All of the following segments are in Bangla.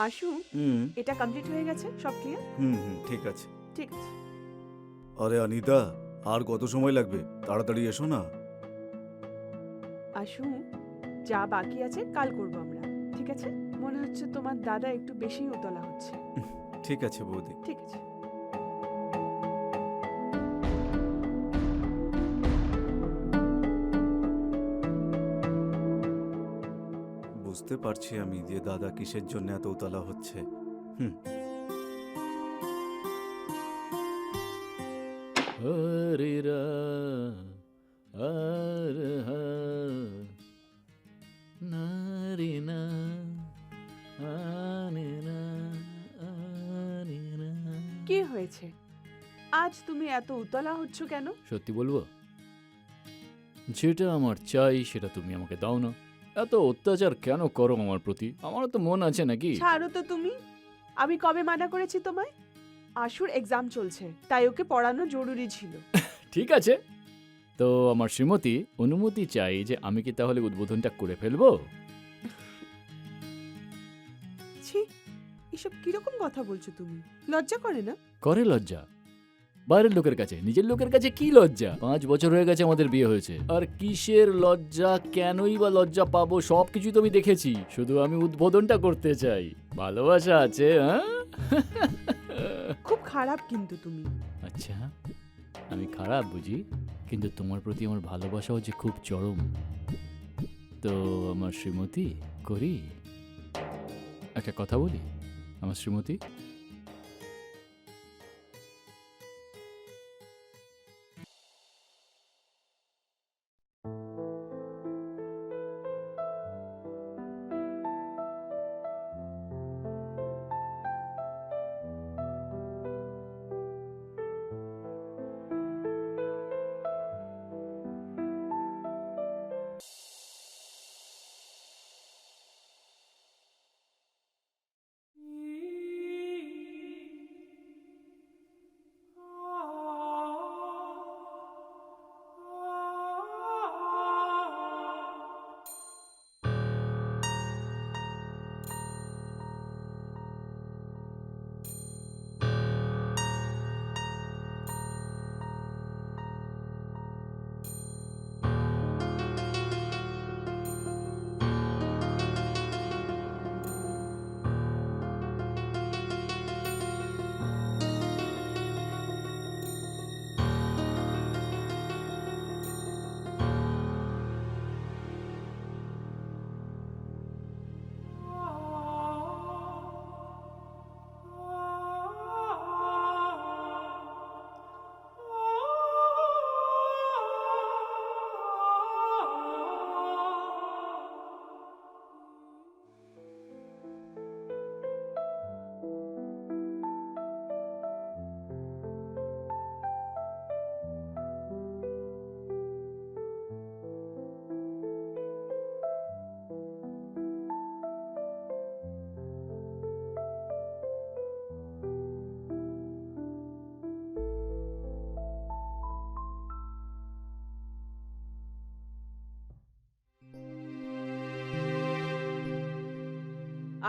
আশু, হুম এটা কমপ্লিট হয়ে গেছে, সব ক্লিয়ার? হুম হুম ঠিক আছে। ঠিক আছে। আরে অনিতা, আর কত সময় লাগবে? তাড়াতাড়ি এসো না। আশু, যা বাকি আছে কাল করবো আমরা, ঠিক আছে? মনে হচ্ছে তোমার দাদা একটু বেশি উতলা হচ্ছে। ঠিক আছে বৌদি। ঠিক আছে। বুঝতে পারছি আমি যে দাদা কিসের জন্য এত উতলা হচ্ছে। হুম। হরে রা আর হা না রে না আনে না আনে না। কি হয়েছে? আজ তুমি এত উতলা হচ্ছ কেন? সত্যি বলবো, যেটা আমার চাই সেটা তুমি আমাকে দাও না। এত অত্যাচার কেন করো আমার প্রতি? আমারও তো মন আছে নাকি? ছাড়ো তো তুমি। আমি কবে মানা করেছি তোমায়? আশুর এক্সাম চলছে, তাই ওকে পড়ানো জরুরি ছিল। ঠিক আছে, তো আমার শ্রীমতী অনুমতি চাই যে আমি কি তাহলে উদ্বোধনটা করে ফেলবো? ছি, এসব কিরকম কথা বলছো তুমি? লজ্জা করে না? করে লজ্জা? বাইরের লোকের কাছে, নিজের লোকের কাছে কি লজ্জা? 5 বছর হয়ে গেছে আমাদের বিয়ে হয়েছে, আর কিসের লজ্জা? কেনই বা লজ্জা পাবো? সবকিছু তো আমি দেখেছি, শুধু আমি উদ্বোধনটা করতে চাই। ভালোবাসা আছে, হ্যাঁ? খুব খারাপ কিন্তু তুমি। আচ্ছা, আমি খারাপ বুঝি, কিন্তু তোমার প্রতি আমার ভালোবাসাও যে খুব চরম। তো আমার শ্রীমতী, করি একটা কথা বলি আমার শ্রীমতী।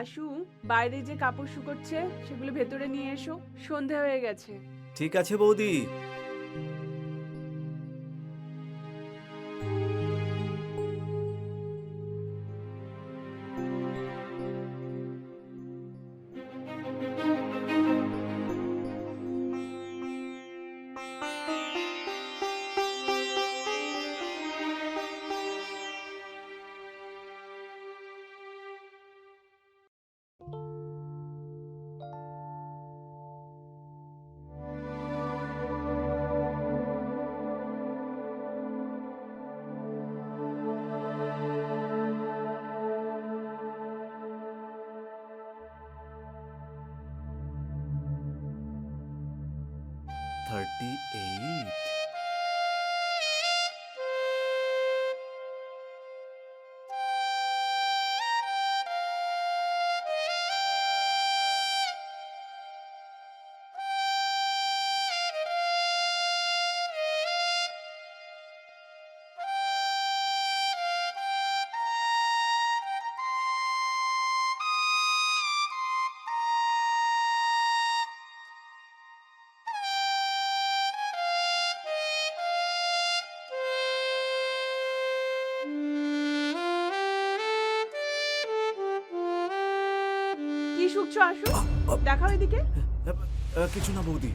আশু, বাইরে যে কাপড় শুকোচ্ছে সেগুলো ভেতরে নিয়ে এসো, সন্ধে হয়ে গেছে। ঠিক আছে বৌদি। Thirty eight. ঢুকছো আসো, দেখাও এদিকে। কিছু না বৌদি।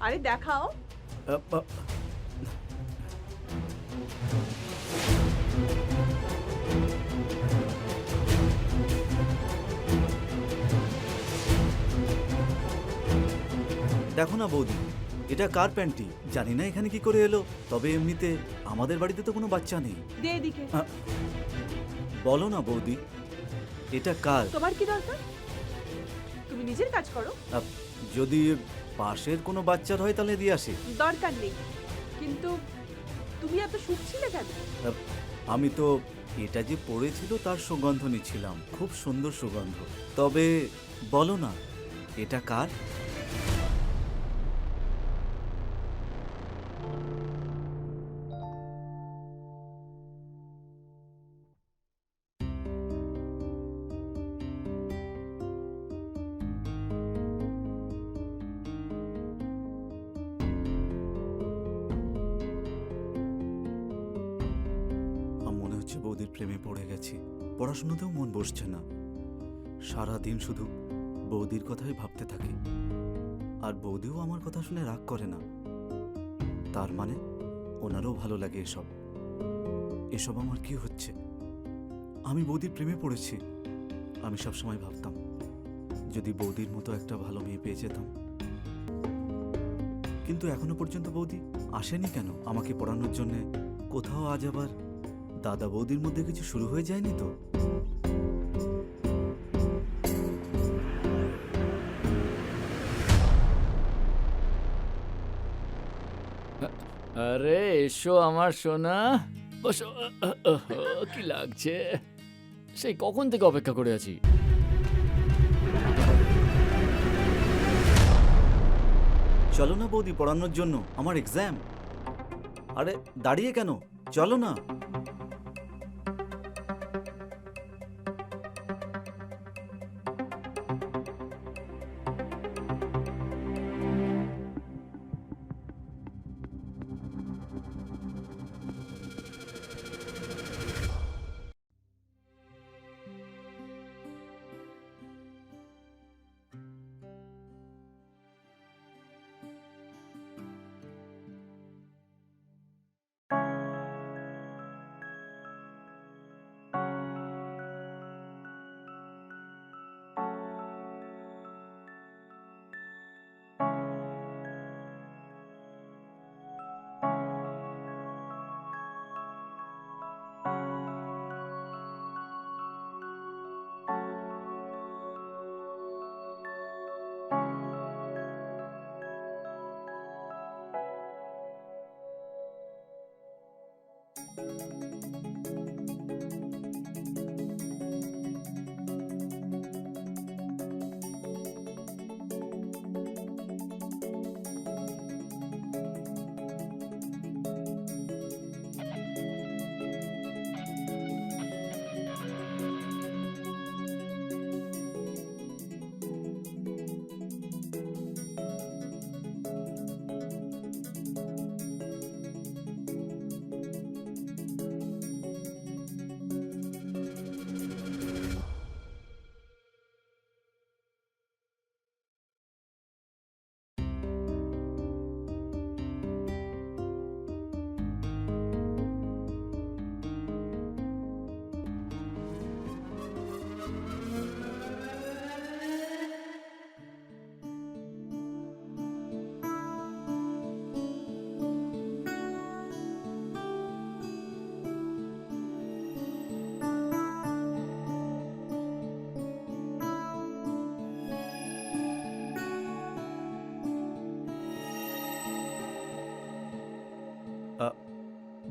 আরে দেখাও। আ, আ, দেখো না বৌদি, এটা কার প্যান্টি জানি না এখানে কি করে এলো। তবে এমনিতে আমাদের বাড়িতে তো কোনো বাচ্চা নেই। দে এদিকে। বলো না বৌদি, এটা কার? তোমার কি দরকার? তুমি নিজের কাজ করো। যদি পাশের কোনো বাচ্চার হয় তাহলে দিয়ে আসে। দরকার নেই। কিন্তু তুমি এত শুকছিলে কেন? আমি তো এটা যে পড়েছিল তার সুগন্ধ নিচ্ছিলাম, খুব সুন্দর সুগন্ধ। তবে বলো না, এটা কার? মনে হচ্ছে বৌদির প্রেমে পড়ে গেছি। পড়াশোনাতেও মন বসছে না, সারাদিন শুধু বৌদির কথাই ভাবতে থাকি। আর বৌদিও আমার কথা শুনে রাগ করে না। তার মানে ওনারও ভালো লাগে এসব। এসব আমার কি হচ্ছে? আমি বৌদির প্রেমে পড়েছি। আমি সবসময় ভাবতাম যদি বৌদির মতো একটা ভালো মেয়ে পেয়ে যেতাম। কিন্তু এখনো পর্যন্ত বৌদি আসেনি কেন আমাকে পড়ানোর জন্যে? কোথাও আজ আবার দাদা বৌদির মধ্যে কিছু শুরু হয়ে যায়নি তো? আরে এসো আমার সোনা, বসো। কি লাগছে? সেই কখন থেকে অপেক্ষা করে আছি। চলো না বৌদি, পড়ানোর জন্য, আমার এক্সাম। আরে দাঁড়িয়ে কেন, চলো না।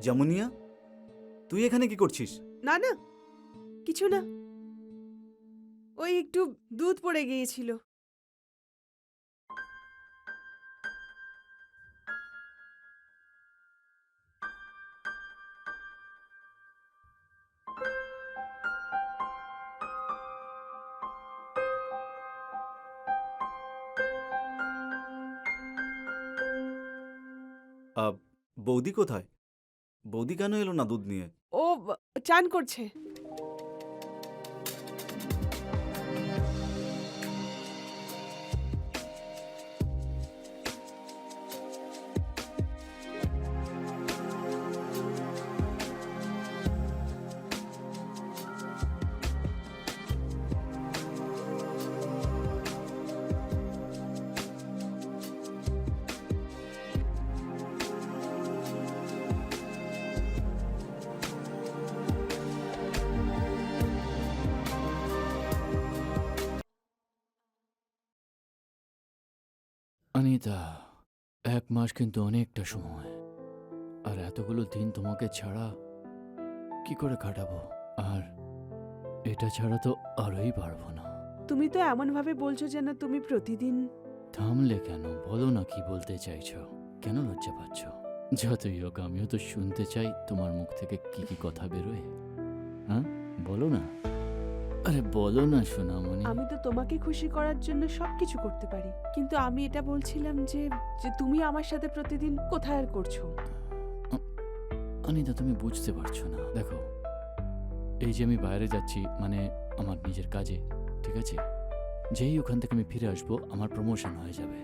যমুনিয়া, তুই এখানে কি করছিস? না না, কিছু না, ওই একটু দুধ পড়ে গিয়েছিল। বৌদি কোথায়? বৌদি কেন এলো না দুধ নিয়ে? ও চান করছে। অনিতা, 1 মাস কিন্তু অনেকটা সময়। আর এতগুলো দিন তোমাকে ছাড়া কি করে কাটাবো? আর এটা ছাড়া তো আরোই পারবো না। তুমি তো এমন ভাবে বলছো যেন তুমি প্রতিদিন। থামলে কেন? বলো না কি বলতে চাইছো। কেন লজ্জা পাচ্ছ? যতই হোক আমিও তো শুনতে চাই তোমার মুখ থেকে কি কি কথা বেরোয়। হ্যাঁ, বলো না। আরে বলো না সোনামণি। আমি তো তোমাকে খুশি করার জন্য সবকিছু করতে পারি, কিন্তু আমি এটা বলছিলাম যে যে তুমি আমার সাথে প্রতিদিন কোথায় আর করছো। অনিতা, তুমি বুঝতে পারছো না। দেখো, এই যে আমি বাইরে যাচ্ছি, মানে আমার নিজের কাজে, ঠিক আছে? যেই ওখান থেকে আমি ফিরে আসবো আমার প্রমোশন হয়ে যাবে।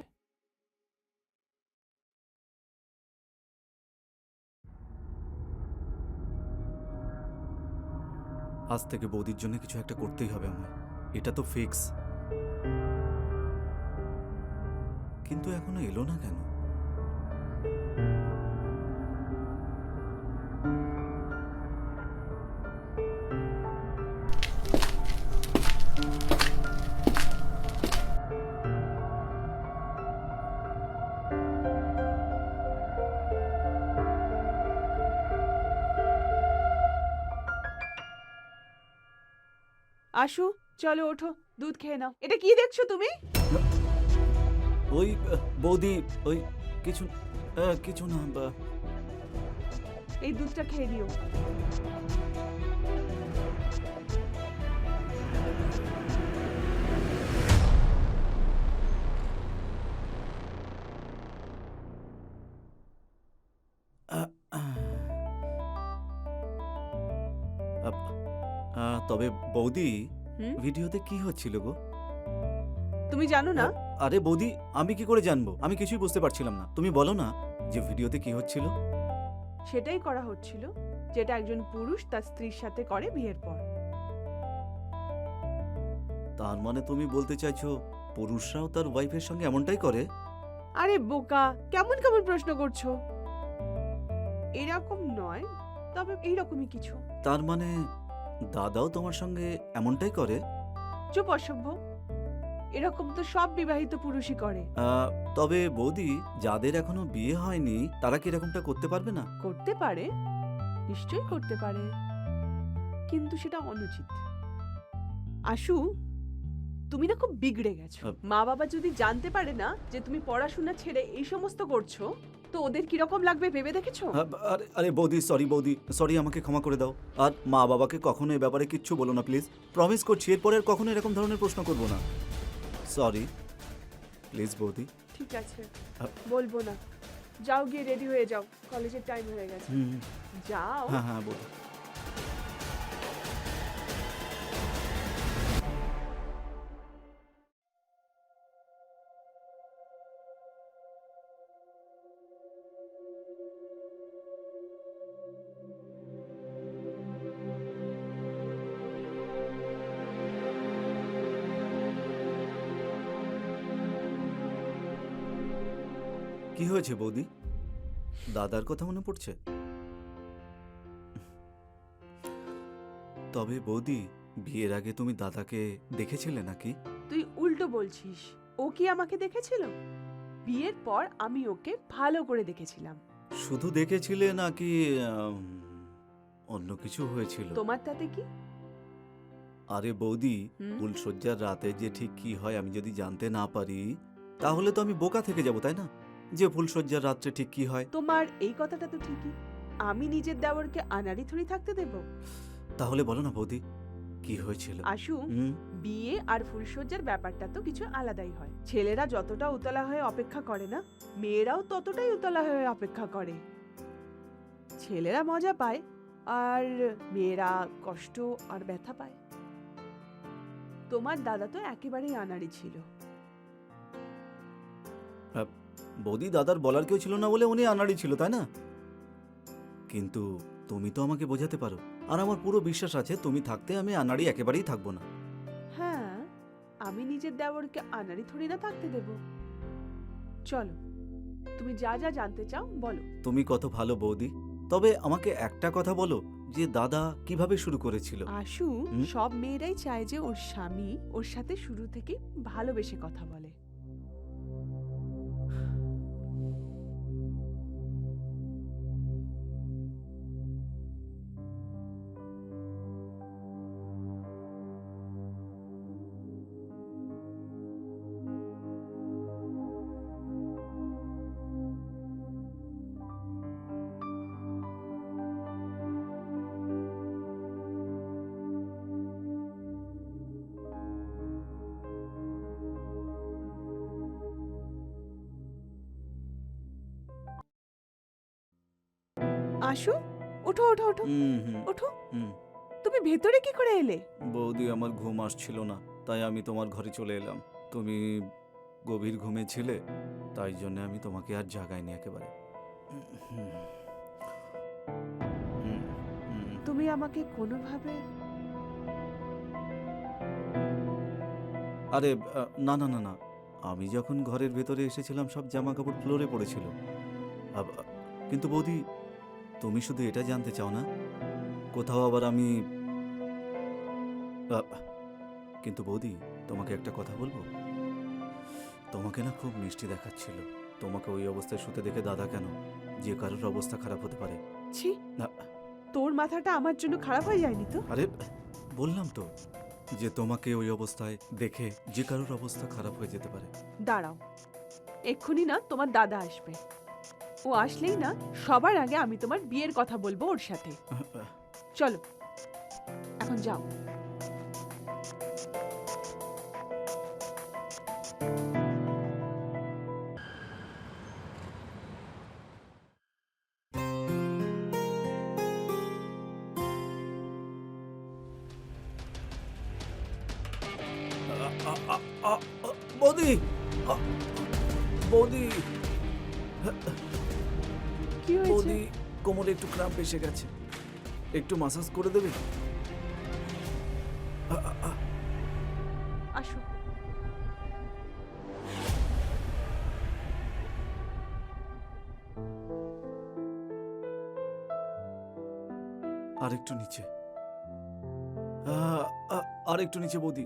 আজ থেকে বৌদির জন্য কিছু একটা করতেই হবে আমার, এটা তো ফিক্স। কিন্তু এখনো এলো না কেন? আশু, চলো ওঠো, দুধ খেয়ে নাও। এটা কি দেখছো তুমি? ওই বৌদি, ওই কিছু কিছু না এই দুধটা খেয়ে নিও। আহ, তবে বৌদি, হুম? ভিডিওতে কি হচ্ছিল গো? তুমি জানো না? আরে বৌদি, আমি কি করে জানবো? আমি কিছুই বুঝতে পারছিলাম না। তুমি বলো না যে ভিডিওতে কি হচ্ছিল। সেটাই করা হচ্ছিল যেটা একজন পুরুষ তার স্ত্রীর সাথে করে বিয়ের পর। তার মানে তুমি বলতে চাইছো পুরুষরাও তার ওয়াইফের সঙ্গে এমনটাই করে? আরে বোকা, কেমন কেমন প্রশ্ন করছো? এরকম নয়, তবে এইরকমই কিছু। তার মানে দাদাও তোমার সঙ্গে এমনটাই করে? চুপ অসভ্য, এরকম তো সব বিবাহিত পুরুষই করে। তবে বৌদি, যাদের এখনো বিয়ে হয়নি তারা কি এরকমটা করতে পারবে না? করতে পারে, নিশ্চয়ই করতে পারে, কিন্তু সেটা অনুচিত। আশু, তুমি না খুব বিগড়ে গেছো। মা বাবা যদি জানতে পারে না যে তুমি পড়াশোনা ছেড়ে এই সমস্ত করছো, তো ওদের কিরকম লাগবে ভেবে দেখেছো? আরে আরে বৌদি, বৌদি সরি, আমাকে ক্ষমা করে দাও। আর মা বাবাকে কখনো এ ব্যাপারে কিচ্ছু বলো না প্লিজ। প্রমিস করছি এরপরে আর কখনো এরকম ধরনের প্রশ্ন করব না। সরি প্লিজ বৌদি। ঠিক আছে, আ- বলবো না। যাও, গিয়ে রেডি হয়ে যাও, কলেজের টাইম হয়ে গেছে। হুম, যাও। হ্যাঁ হ্যাঁ বৌদি। কি হয়েছে বৌদি? দাদার কথা মনে পড়ছে? তবে বৌদি, বিয়ের আগে তুমি দাদাকে দেখেছিলে নাকি? তুই উল্টো বলছিস। ও কি আমাকে দেখেছিল? বিয়ের পর আমি ওকে ভালো করে দেখেছিলাম। শুধু দেখেছিলে নাকি অন্য কিছু হয়েছিল? তোমার তাতে কি? আরে বৌদি, হুম? ফুলশয্যার রাতে যে ঠিক কি হয় আমি যদি জানতে না পারি, তাহলে তো আমি বোকা থেকে যাব, তাই না? যে ফুলশয্যার রাত্রে ঠিক কি হয়। তোমার এই কথাটা তো ঠিকই। আমি নিজের দেওরকে আনাড়ি থুড়ি থাকতে দেব? তাহলে বলো না বৌদি, কি হয়েছিল? আশু, হুম, বিয়ে আর ফুলশয্যার ব্যাপারটা তো কিছু আলাদাই হয়। ছেলেরা যতটা উতলা হয়ে অপেক্ষা করে না, মেয়েরাও ততটাই উতলা হয়ে অপেক্ষা করে। ছেলেরা মজা পায় আর মেয়েরা কষ্ট আর ব্যথা পায়। তোমার দাদা তো একেবারেই আনাড়ি ছিল। বৌদি, দাদার বলার কেউ ছিল না বলে উনি আনাড়ি ছিল, তাই না? কিন্তু তুমি তো আমাকে বোঝাতে পারো, আর আমার পুরো বিশ্বাস আছে তুমি থাকতে আমি আনাড়ি একেবারেই থাকবো না। হ্যাঁ, আমি নিজের দেওরকে আনাড়ি থুড়ি না থাকতে দেব। চলো, তুমি যা যা জানতে চাও বলো। তুমি কত ভালো বৌদি। তবে আমাকে একটা কথা বলো, যে দাদা কিভাবে শুরু করেছিল? আশু, হুম? সব মেয়েরাই চায় যে ওর স্বামী ওর সাথে শুরু থেকে ভালোবেসে কথা বলে। আশু, ওঠো ওঠো ওঠো হুম হুম ওঠো। হুম। তুমি ভেতরে কি করে এলে? বৌদি, আমার ঘুম আসছিল না, তাই আমি তোমার ঘরে চলে এলাম। তুমি গভীর ঘুমে ছিলে, তাই জন্য আমি তোমাকে আর জাগাইনি একেবারে। হুম, হুম, হুম, হুম। তুমি আমাকে কোনোভাবে আরে না না না না, আমি যখন ঘরের ভেতরে এসেছিলাম সব জামা কাপড় ফ্লোরে পড়েছিল। কিন্তু বৌদি, তুমি শুধু এটা জানতে চাও না কোথাও আবার আমি আ, কিন্তু বৌদি, তোমাকে একটা কথা বলবো? তোমাকে না খুব মিষ্টি দেখাচ্ছিল। তোমাকে ওই অবস্থায় শুতে দেখে দাদা কেন, যে কারোর অবস্থা খারাপ হতে পারে। ছি, না, তোর মাথাটা আমার জন্য খারাপ হয়ে যায়নি তো? আরে বললাম তো যে তোমাকে ওই অবস্থায় দেখে যে কারোর অবস্থা খারাপ হয়ে যেতে পারে। দাঁড়াও, এক্ষুনি না তোমার দাদা আসবে। ও আসলেই না সবার আগে আমি তোমার বিয়ের কথা বলবো ওর সাথে। চলো, এখন যাও। বৌদি, বৌদি, কি হয়েছে? বৌদি, কোমরে একটু ক্রাম্প এসে গেছে, একটু মাসাজ করে দেবে? আসো। আর একটু নিচে, আর একটু নিচে বৌদি।